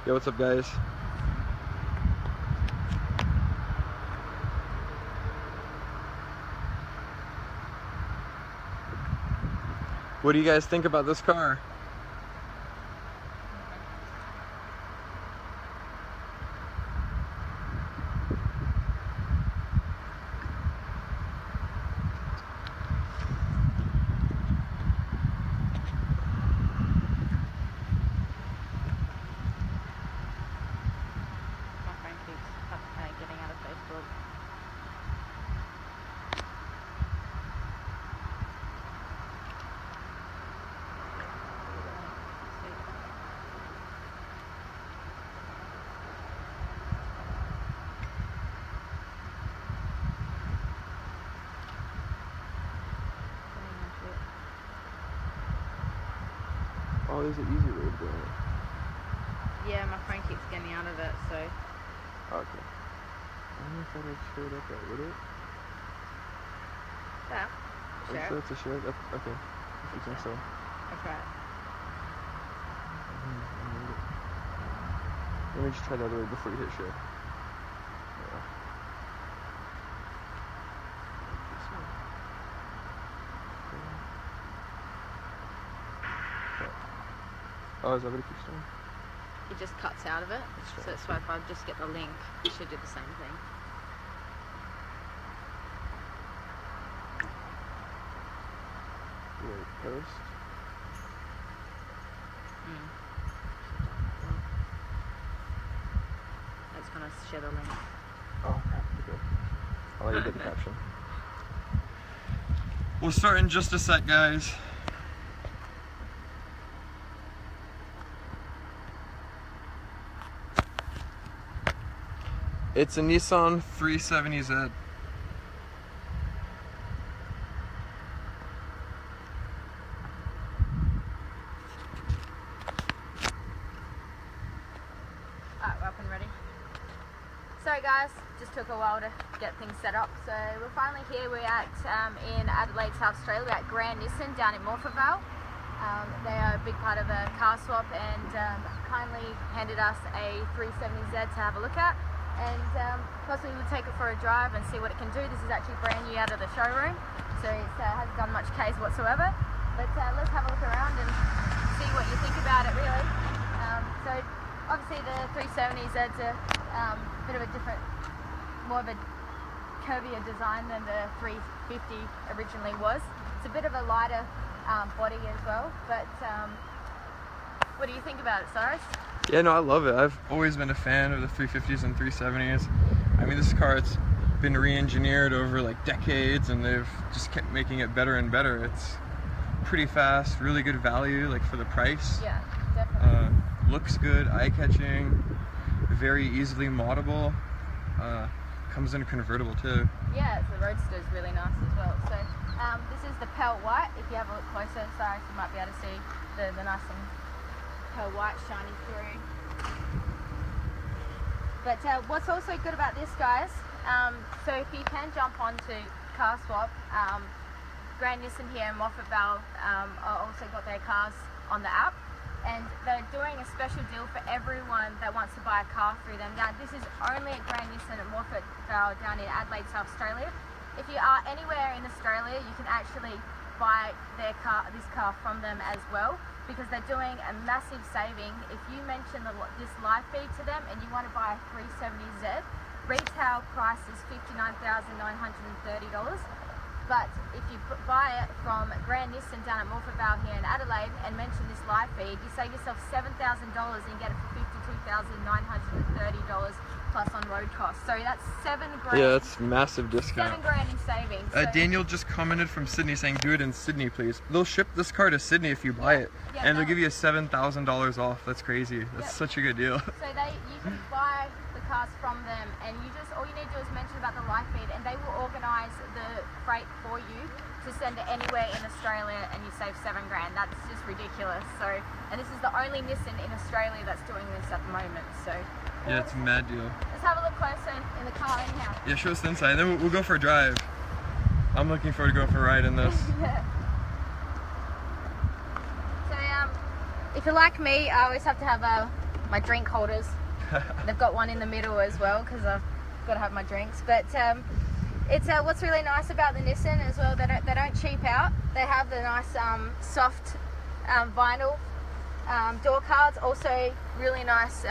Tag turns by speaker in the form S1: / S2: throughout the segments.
S1: Yo, what's up, guys? What do you guys think about this car?
S2: Getting out of Facebook.
S1: Oh, there's an easy way to do it.
S2: Yeah, my phone keeps getting out of it, so.
S1: Okay. I don't know if that showed up right, would it?
S2: That? Share.
S1: So it's a share? Okay. If you think so.
S2: I'll try it.
S1: Let me just try the other way before you hit share. Yeah. This one. Okay. Oh, is that what it keeps doing?
S2: It just cuts out of it. So that's why if I just get the link, it should do the same thing.
S1: Wait, post.
S2: It's gonna share the link.
S1: Oh, okay. I'll let you get the caption. We'll start in just a sec, guys. It's a Nissan 370Z.
S2: Alright, we're up and ready. So guys, just took a while to get things set up. So we're finally here. We're at in Adelaide, South Australia. We're at Grand Nissan down in Morphettvale. They are a big part of a CarSwap and kindly handed us a 370Z to have a look at. And possibly we'll take it for a drive and see what it can do. This is actually brand new out of the showroom, so it hasn't done much case whatsoever. But let's have a look around and see what you think about it, really. So obviously the 370Z's a bit of a different, more of a curvier design than the 350 originally was. It's a bit of a lighter body as well, but what do you think about it, Cyrus?
S1: Yeah, no, I love it. I've always been a fan of the 350s and 370s. I mean, this car, it's been re-engineered over like decades, and they've just kept making it better and better. It's pretty fast, really good value, like for the price.
S2: Yeah, definitely.
S1: Looks good, eye-catching, very easily moddable. Comes in a convertible too.
S2: Yeah, the Roadster is really nice as well. So this is the pearl white. If you have a look closer, Cyrus, you might be able to see the nice and pearl white shining through. But what's also good about this, guys, so if you can jump onto CarSwap, Grand Nissan here in Morphettvale also got their cars on the app, and they're doing a special deal for everyone that wants to buy a car through them. Now, this is only at Grand Nissan at Morphettvale down in Adelaide, South Australia. If you are anywhere in Australia, you can actually buy this car from them as well, because they're doing a massive saving. If you mention this live feed to them and you want to buy a 370Z, retail price is $59,930. But if you buy it from Grand Nissan down at Morphettvale here in Adelaide and mention this live feed, you save yourself $7,000 and get it for $52,930 plus on road costs. So that's $7 grand.
S1: Yeah, that's massive discount.
S2: $7 grand in savings. So
S1: Daniel just commented from Sydney saying, do it in Sydney, please. They'll ship this car to Sydney if you buy it, and they'll give you $7,000 off. That's crazy. That's such a good deal.
S2: So you can buy the cars from them, and all you need to do is mention about the live feed, and they will organise the freight for you to send it anywhere in Australia, and you save $7 grand. That's just ridiculous. So, and this is the only Nissan in Australia that's doing this at the moment. So
S1: yeah, it's a mad deal.
S2: Let's have a look closer in the car anyhow.
S1: Yeah, show us the inside, then we'll go for a drive. I'm looking forward to going for a ride in this.
S2: Yeah. So if you're like me, I always have to have my my drink holders. They've got one in the middle as well because I've got to have my drinks. But it's what's really nice about the Nissan as well. They don't cheap out. They have the nice soft vinyl door cards. Also really nice.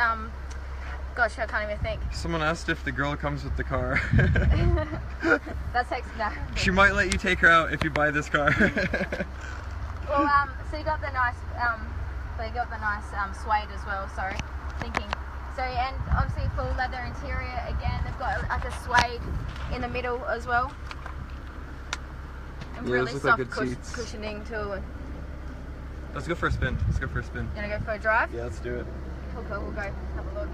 S2: Gosh, I can't even think.
S1: Someone asked if the girl comes with the car.
S2: That's no.
S1: She might let you take her out if you buy this car.
S2: Well, so you got the nice, suede as well. Sorry, thinking. So and obviously full leather interior again. They've got like a suede in the middle as well, and
S1: Yeah,
S2: really
S1: those look
S2: soft
S1: like good seats.
S2: cushioning too.
S1: Let's go for a spin. Let's go for a spin.
S2: You wanna go for a drive?
S1: Yeah, let's do it.
S2: Cool. We'll go have a look.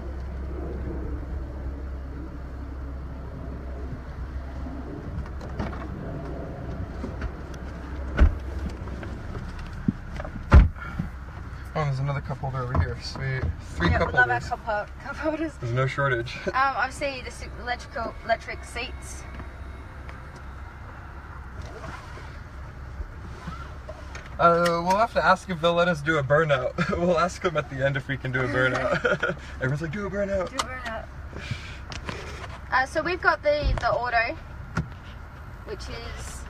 S1: Oh, there's another cup holder over here. Sweet. Three cup
S2: we love
S1: holders.
S2: our cup holders.
S1: There's no shortage.
S2: Obviously the electric seats.
S1: We'll have to ask if they'll let us do a burnout. We'll ask them at the end if we can do a burnout. Everyone's like, do a burnout.
S2: Do a burnout. So we've got the auto, which is,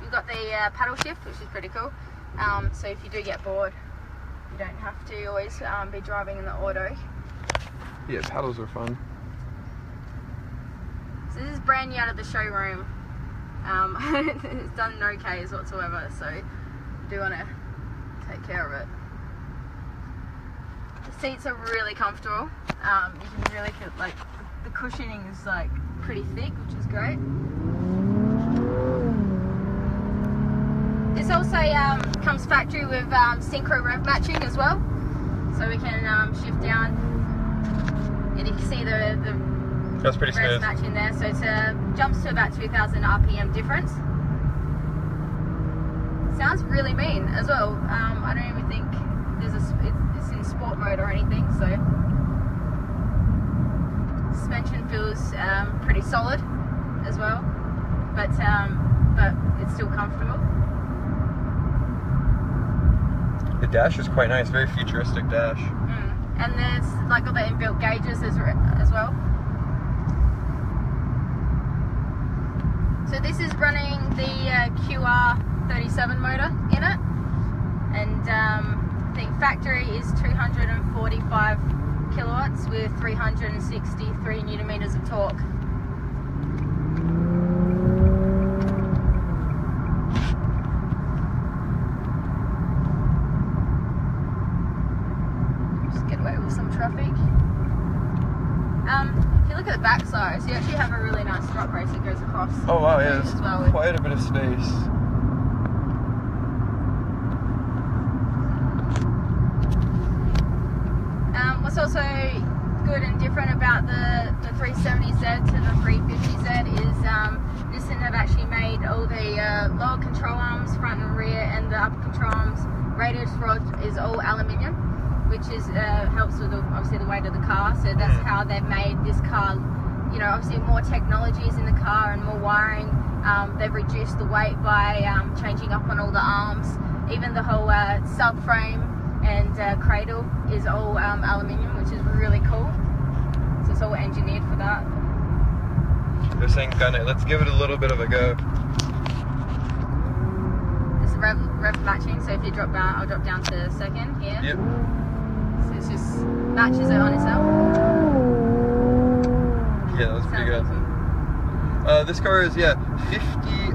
S2: you've got the paddle shift, which is pretty cool. So if you do get bored, you don't have to always be driving in the auto.
S1: Yeah, paddles are fun.
S2: So this is brand new out of the showroom. It's done no Ks whatsoever, so I do want to take care of it. The seats are really comfortable. You can really feel like the cushioning is like pretty thick, which is great. This also comes factory with synchro rev matching as well, so we can shift down, and you can see the
S1: That's pretty
S2: revs
S1: smooth.
S2: matching there. So it jumps to about 2,000 RPM difference. Sounds really mean as well. I don't even think it's in sport mode or anything. So suspension feels pretty solid as well, but it's still comfortable.
S1: The dash is quite nice, very futuristic dash.
S2: And there's like all the inbuilt gauges as well. So this is running the QR37 motor in it, and the factory is 245 kilowatts with 363 newton meters of torque. Some traffic. If you look at the back sides, you actually have a really nice strut brace that goes across.
S1: Oh wow, yeah,
S2: as
S1: there's
S2: well.
S1: quite a bit of space.
S2: What's also good and different about the 370Z to the 350Z is Nissan have actually made all the lower control arms, front and rear, and the upper control arms radius rod is all aluminium, which is helps with obviously the weight of the car. So that's how they've made this car. You know, obviously more technologies in the car and more wiring. They've reduced the weight by changing up on all the arms. Even the whole subframe and cradle is all aluminium, which is really cool. So it's all engineered for that.
S1: They're saying gun it. Let's give it a little bit of a go.
S2: This is rev matching. So if you drop down, I'll drop down to second here.
S1: Yep.
S2: So it just matches it on itself.
S1: Yeah, that was pretty good.
S2: Awesome.
S1: This car is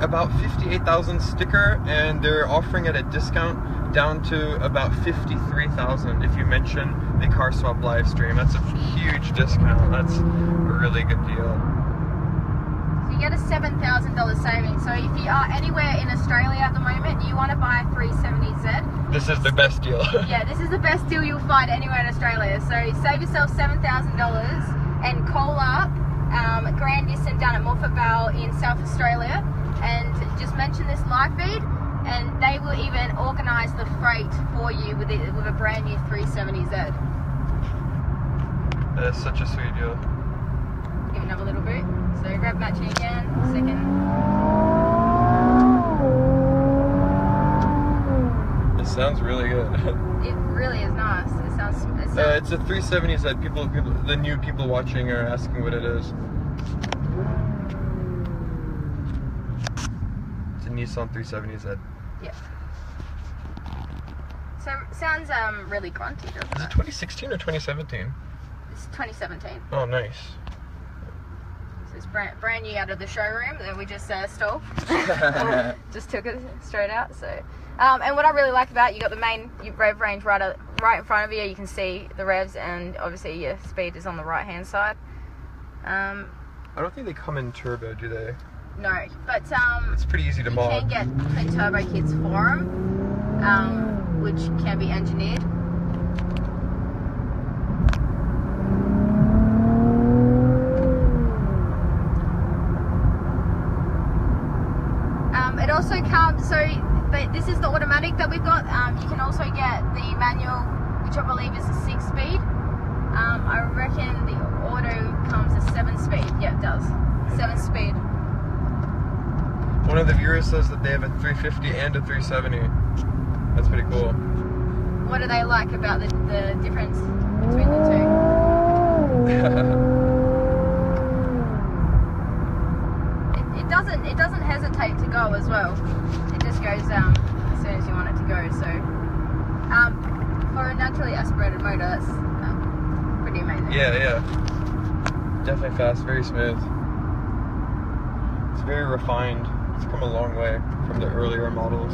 S1: about 58,000 sticker, and they're offering it at discount down to about 53,000 if you mention the CarSwap live stream. That's a huge discount. That's a really good deal.
S2: So you get a $7,000 saving. So if you are anywhere in Australia at the moment, you want to buy a 370Z.
S1: This is the best deal.
S2: Yeah, this is the best deal you'll find anywhere in Australia. So save yourself $7,000 and call up Grand Nissan down at Morphett Vale in South Australia and just mention this live feed, and they will even organise the freight for you with a brand new 370Z.
S1: That's such a sweet deal.
S2: Give it another little boot. So grab matching again, second.
S1: This sounds really good.
S2: It really is nice. It sounds.
S1: It's a 370Z. The new people watching are asking what it is. It's a Nissan 370Z.
S2: Yeah. So sounds really grunty, doesn't it?
S1: Is it 2016 or 2017?
S2: It's 2017.
S1: Oh, nice.
S2: So it's brand new out of the showroom that we just stole. Just took it straight out. So, and what I really like about it, you got the main rev range right in front of you. You can see the revs, and obviously your speed is on the right hand side.
S1: I don't think they come in turbo, do they?
S2: No, but
S1: it's pretty easy to mod.
S2: You can get twin turbo kits for them, which can be engineered. It also comes, this is the automatic that we've got. You can also get the manual, which I believe is a 6-speed. I reckon the auto comes a 7-speed. Yeah, it does. 7-speed.
S1: One of the viewers says that they have a 350 and a 370. That's pretty cool.
S2: What do they like about the difference between the two? It doesn't hesitate to go as well. It just goes as soon as you want it to go. So for a naturally aspirated motor, that's pretty amazing.
S1: Yeah. Definitely fast, very smooth. It's very refined. It's come a long way from the earlier models.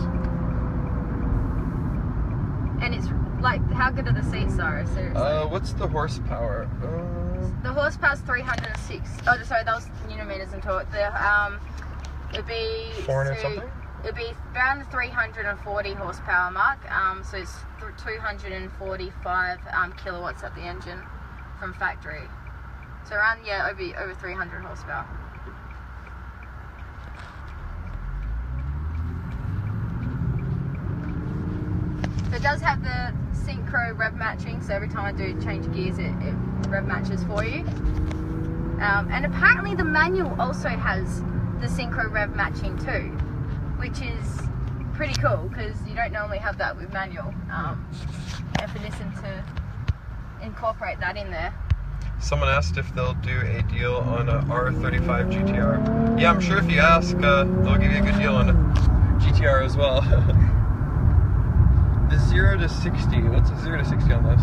S2: And it's like, how good are the seats are? Seriously.
S1: What's the horsepower?
S2: The horsepower's 306. Oh, sorry, that was Newton meters and torque. It'd be
S1: 400 something.
S2: It'd be around the 340 horsepower mark. So it's 245 kilowatts at the engine from factory. So around over 300 horsepower. So it does have the synchro rev matching, so every time I do change gears, it rev matches for you. And apparently the manual also has the synchro rev matching too, which is pretty cool because you don't normally have that with manual. And for Nissan to incorporate that in there.
S1: Someone asked if they'll do a deal on a R35 GTR. Yeah, I'm sure if you ask, they'll give you a good deal on a GTR as well. The 0 to 60, what's the 0 to 60 on this?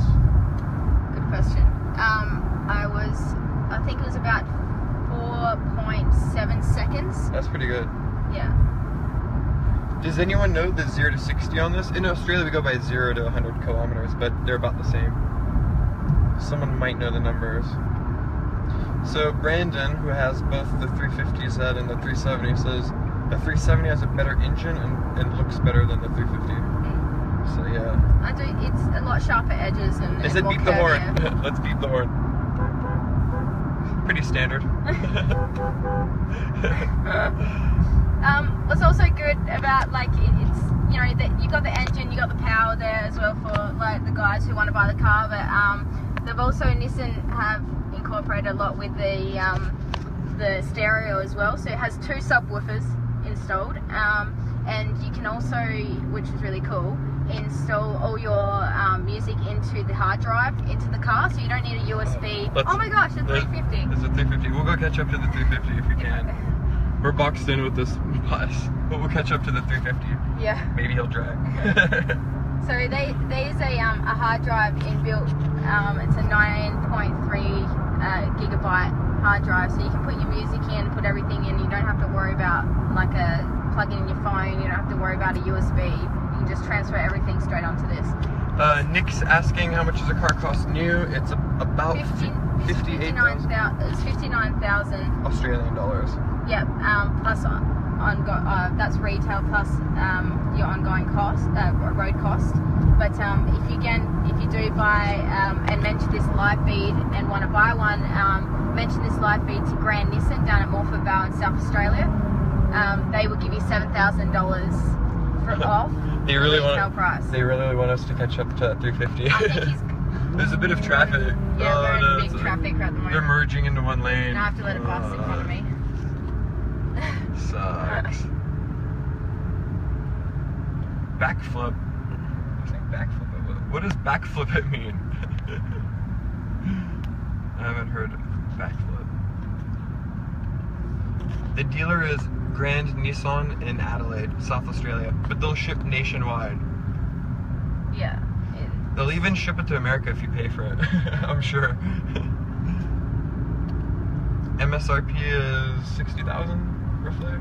S2: Good question. I think it was about 4.7 seconds.
S1: That's pretty good.
S2: Yeah.
S1: Does anyone know the 0 to 60 on this? In Australia we go by 0 to 100 kilometers, but they're about the same. Someone might know the numbers. So Brandon, who has both the 350Z and the 370, says the 370 has a better engine and looks better than the 350. So yeah.
S2: It's a lot sharper edges and
S1: They said
S2: more
S1: beep the horn.
S2: curvier.
S1: Let's beep the horn. Pretty standard.
S2: What's also good about it's you got the engine, you got the power there as well for like the guys who want to buy the car. But they've also Nissan have incorporated a lot with the stereo as well. So it has 2 subwoofers installed, and you can also, which is really cool, install all your music into the hard drive into the car, so you don't need a USB. Oh my gosh, it's 350.
S1: It's a 350. We'll go catch up to the 350 if we can. We're boxed in with this bus, but we'll catch up to the 350.
S2: Yeah.
S1: Maybe he'll drag.
S2: So there's a hard drive inbuilt. It's a 9.3 gigabyte hard drive, so you can put your music in, put everything in. You don't have to worry about plugging in your phone. You don't have to worry about a USB. You can just transfer everything straight onto this.
S1: Nick's asking how much does a car cost new. It's about 59,000 Australian dollars.
S2: Yep, plus that's retail plus your ongoing cost, road cost. But if you do buy and mention this live feed and want to buy one, mention this live feed to Grand Nissan down at Morpeth Vale in South Australia. They will give you $7,000 for off.
S1: They really
S2: price.
S1: They really want us to catch up to 350.
S2: I think he's
S1: There's a bit of traffic.
S2: Yeah, we're in big traffic at the moment.
S1: They're merging into one lane.
S2: And I have to let a bus in front of me.
S1: Sucks. Backflip. Backflip it? What does backflip it mean? I haven't heard backflip. The dealer is Grand Nissan in Adelaide, South Australia, but they'll ship nationwide.
S2: Yeah.
S1: They'll even ship it to America if you pay for it. I'm sure. MSRP is 60,000 roughly.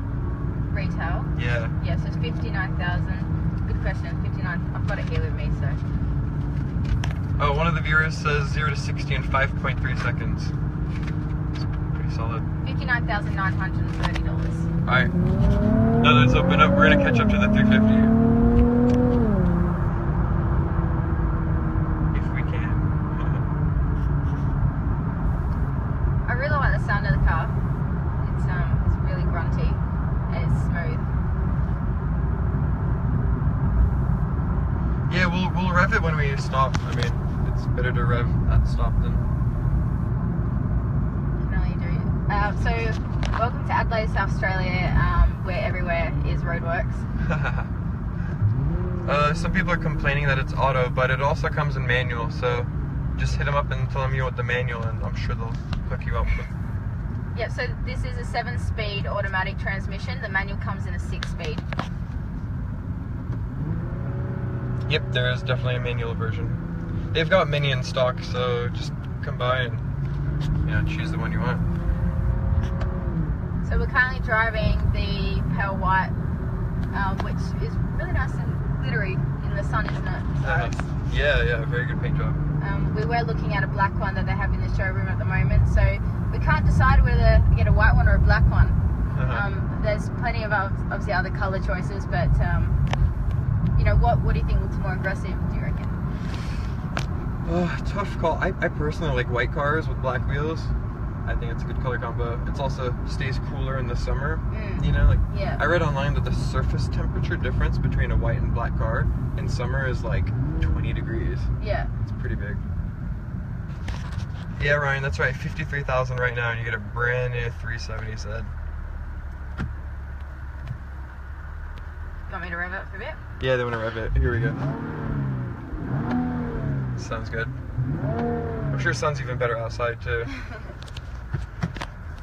S2: Retail?
S1: Yeah.
S2: Yeah, so it's 59,000. Good question. 59. I've got it here with me, so.
S1: Oh, one of the viewers says 0 to 60 in 5.3 seconds. It's pretty solid.
S2: $59,930.
S1: Alright. Now let's open up. We're gonna catch up to the 350. If we can.
S2: I really like the sound of the car. It's really grunty and it's smooth.
S1: Yeah, we'll rev it when we stop. I mean, it's better to rev at stop than.
S2: Can only do. So, welcome to Adelaide, South Australia, where everywhere is roadworks.
S1: Some people are complaining that it's auto, but it also comes in manual. So, just hit them up and tell them you want the manual, and I'm sure they'll hook you up with.
S2: Yep. So this is a 7-speed automatic transmission. The manual comes in a 6-speed.
S1: Yep, there is definitely a manual version. They've got many in stock, so just come by and choose the one you want.
S2: So we're currently driving the pale white, which is really nice and glittery in the sun, isn't it? So
S1: yeah, very good paint job.
S2: we were looking at a black one that they have in the showroom at the moment, so we can't decide whether to get a white one or a black one. There's plenty of obviously other colour choices, but what do you think looks more aggressive, do you reckon?
S1: Tough call. I personally like white cars with black wheels. I think it's a good color combo. It's also stays cooler in the summer.
S2: Yeah.
S1: I read online that the surface temperature difference between a white and black car in summer is like 20 degrees.
S2: Yeah.
S1: It's pretty big. Yeah, Ryan, that's right. 53,000 right now, and you get a brand new 370 said.
S2: Want me to rev it for a bit?
S1: Yeah, they want to rev it. Here we go. Sounds good. I'm sure it sounds even better outside too.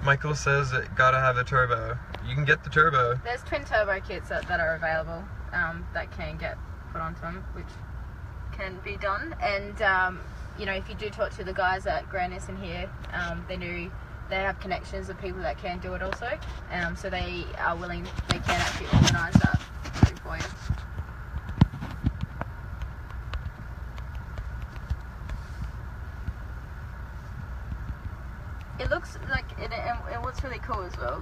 S1: Michael says it gotta have the turbo. You can get the turbo.
S2: There's twin turbo kits that are available that can get put onto them, which can be done. And if you do talk to the guys at Grand Nissan here, they have connections of people that can do it also. So they are willing, they can actually organise that for you. It looks like it, and what's really cool as well,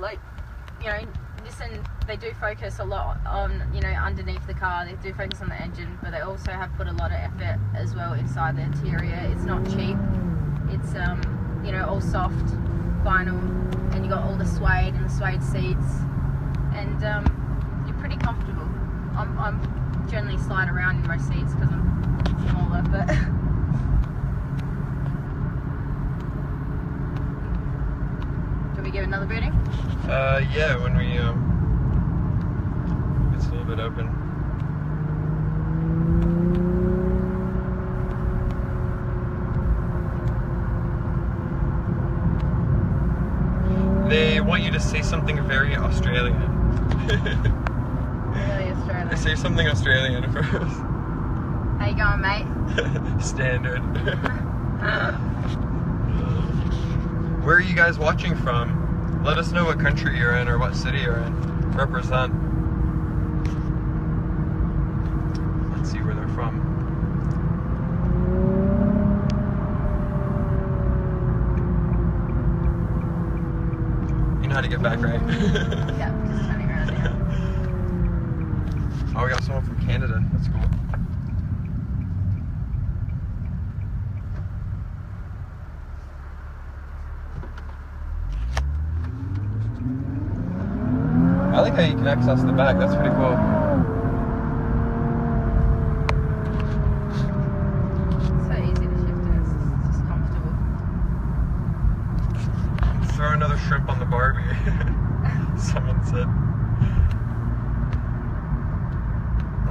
S2: Nissan, they do focus a lot on, underneath the car. They do focus on the engine, but they also have put a lot of effort as well inside the interior. It's not cheap. It's all soft vinyl, and you got all the suede and the suede seats, and you're pretty comfortable. I'm generally slide around in most seats because I'm smaller, but. We give another booting?
S1: Yeah, when we it's a little bit open. They want you to say something very Australian.
S2: Really Australian?
S1: They say something Australian first.
S2: How you going, mate?
S1: Standard. Where are you guys watching from? Let us know what country you're in or what city you're in. Represent. Let's see where they're from. You know how to get back, right?
S2: Yeah, just turning around here.
S1: Oh, we got someone from Canada. That's cool. I like how you can access the back, that's pretty cool.
S2: So easy to shift and it's just comfortable.
S1: Throw another shrimp on the Barbie, someone said.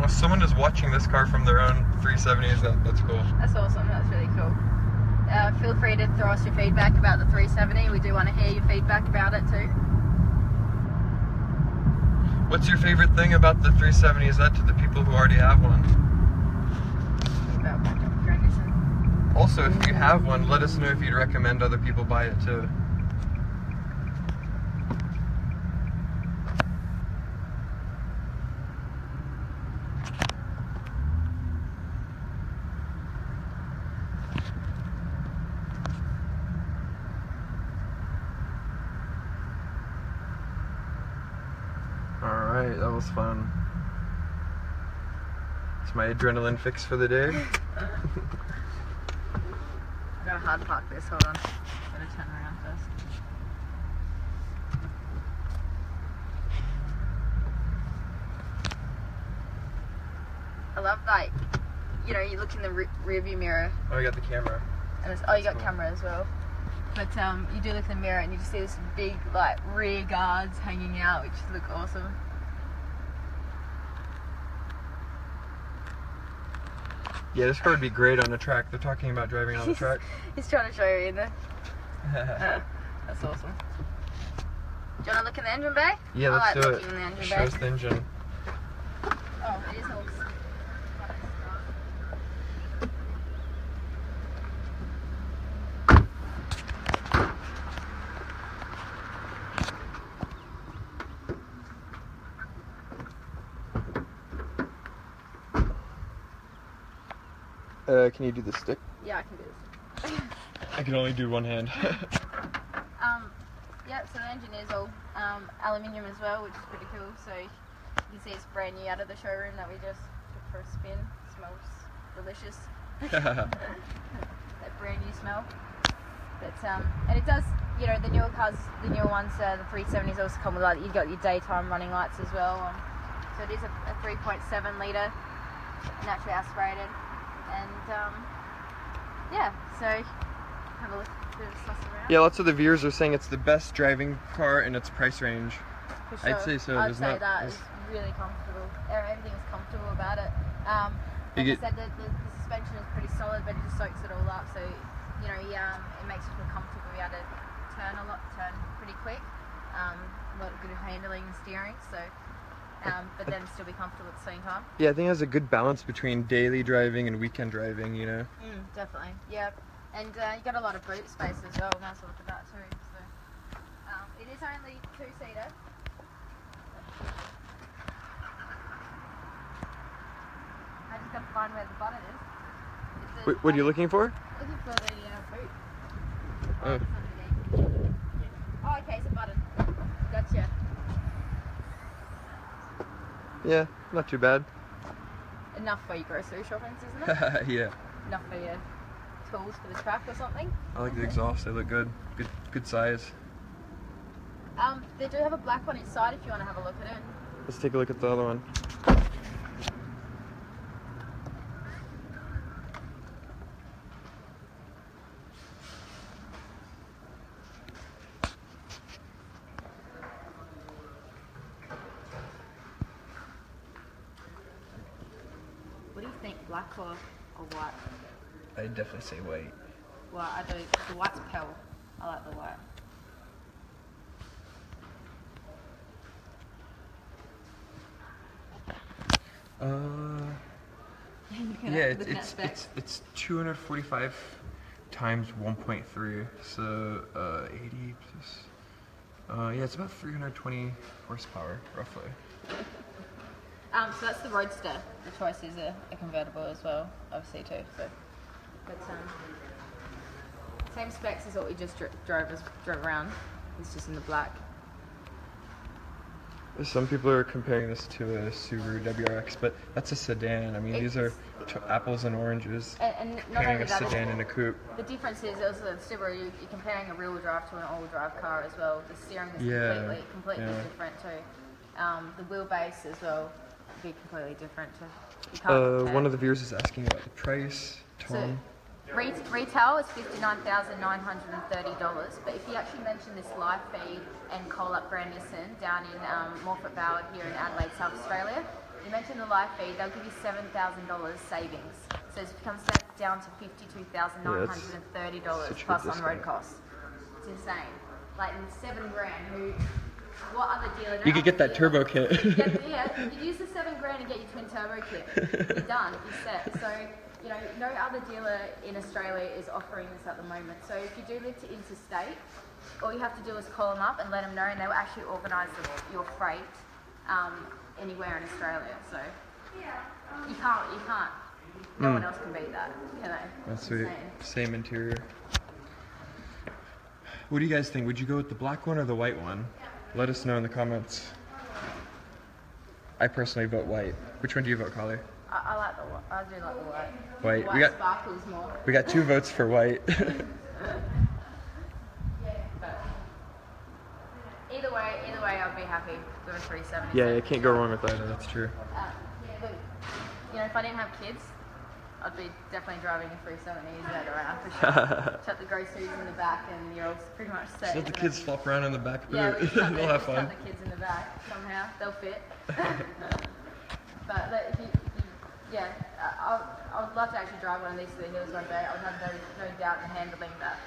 S1: Well, someone is watching this car from their own 370s. That's cool.
S2: That's awesome. That's really cool. Feel free to throw us your feedback about the 370. We do want to hear your feedback about it too.
S1: What's your favorite thing about the 370? Is that to the people who already have one? Also, if you have one, let us know if you'd recommend other people buy it too. Alright, that was fun. It's my adrenaline fix for the day.
S2: I'm gonna hard park this, hold on. Gotta turn around first. I love, like, you know, you look in the rear view mirror.
S1: Oh, I got the camera.
S2: And it's, oh, you got camera as well. But you do look in the mirror and you just see this big, like, rear guards hanging out, which look awesome.
S1: Yeah, this car would be great on the track. They're talking about driving on the track.
S2: He's trying to show you in there. That's awesome. Do you want to look in the engine bay?
S1: Yeah, let's do it.
S2: In the engine
S1: Show
S2: bay.
S1: us the engine.
S2: Oh, it is all.
S1: Can you do the stick?
S2: Yeah, I can do this.
S1: I can only do one hand.
S2: Yeah, so the engine is all aluminium as well, which is pretty cool. So you can see it's brand new out of the showroom that we just took for a spin. It smells delicious. That brand new smell. But and it does, you know, the newer cars, the newer ones, the 370s also come with, like, you've got your daytime running lights as well. So it is a 3.7 litre naturally aspirated. And yeah, so have a look, bit of suss around.
S1: Yeah, lots of the viewers are saying it's the best driving car in its price range.
S2: For sure.
S1: I'd say so.
S2: I'd say that is really comfortable. Everything is comfortable about it. Like I said, the suspension is pretty solid, but it just soaks it all up. So, you know, it makes you feel comfortable. Be able to turn pretty quick. A lot of good handling and steering. So. But then still be comfortable at the same time.
S1: Yeah, I think it has a good balance between daily driving and weekend driving, you know?
S2: Definitely, yeah. And you got a lot of boot space as well, nice to look at that too. So, it is only two-seater. I just got to find where the button is.
S1: Wait, what are you looking for?
S2: Looking for the boot.
S1: Oh.
S2: Oh, okay, it's a button. Gotcha.
S1: Yeah, not too bad.
S2: Enough for your grocery shopping, isn't it?
S1: Yeah.
S2: Enough for your tools for the track or something?
S1: I like the exhaust, they look good. Good size.
S2: They do have a black one inside if you want to have a look at it.
S1: Let's take a look at the other one.
S2: What do you think, black or white?
S1: I'd definitely say white.
S2: Well, I do. The white's pale. I like the white.
S1: Yeah, it's 245 times 1.3, so 80 plus. Yeah, it's about 320 horsepower, roughly.
S2: So that's the Roadster. The choice is a convertible as well, obviously too. So, but same specs as what we just drove around. It's just in the black.
S1: Some people are comparing this to a Subaru WRX, but that's a sedan. I mean, these are apples and oranges.
S2: And not
S1: comparing
S2: only
S1: a
S2: that,
S1: sedan and a coupe.
S2: The difference is also the Subaru, you're comparing a rear-wheel drive to an all-wheel drive car as well. The steering is completely different too. The wheelbase as well would be completely different too.
S1: One of the viewers is asking about the price. Tom.
S2: So, retail is $59,930, but if you actually mention this live feed and call up Grand Nissan down in Morfett Valley here in Adelaide, South Australia, You mentioned the live feed, they'll give you $7,000 savings. So it comes down to $52,930 plus on road costs. It's insane. Like in $7,000, what other dealer?
S1: You could get that turbo kit.
S2: You use the $7,000 and get your twin turbo kit. You're done. You're set. So no other dealer in Australia is offering this at the moment. So if you do live to interstate, all you have to do is call them up and let them know, and they will actually organise your freight anywhere in Australia. So you can't. No one else can beat that, can they?
S1: That's sweet. Same interior. What do you guys think? Would you go with the black one or the white one? Let us know in the comments. I personally vote white. Which one do you vote, Collie?
S2: I do like the white.
S1: White.
S2: White sparkles more.
S1: We got 2 votes for white.
S2: Either way, I'd be happy with a 370.
S1: Yeah, you can't go wrong with either. That's true.
S2: Look, if I didn't have kids, I'd be definitely driving a 370 that around for sure. Chuck the groceries in the back, and you're all pretty much set.
S1: Just let the kids flop around in the back.
S2: Yeah,
S1: they'll have fun.
S2: Chuck the kids in the back somehow. They'll fit. But I would love to actually drive one of these to the hills one day. I would have no doubt in handling that.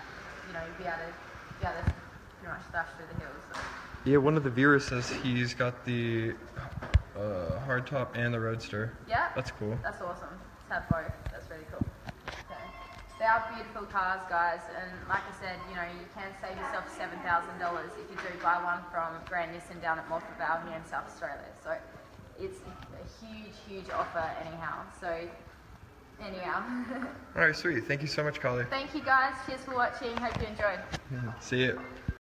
S2: You'd be able to pretty much dash through the hills. So.
S1: Yeah, one of the viewers says he's got the hardtop and the roadster. Yeah. That's cool.
S2: That's awesome. Just have both. That's really cool. Okay. They are beautiful cars, guys, and like I said, you can save yourself $7,000 if you do buy one from Grand Nissan down at Morpeth Vale here in South Australia. So it's a huge offer anyhow.
S1: Alright, sweet. Thank you so much, Collie.
S2: Thank you, guys. Cheers for watching. Hope you enjoyed.
S1: See you.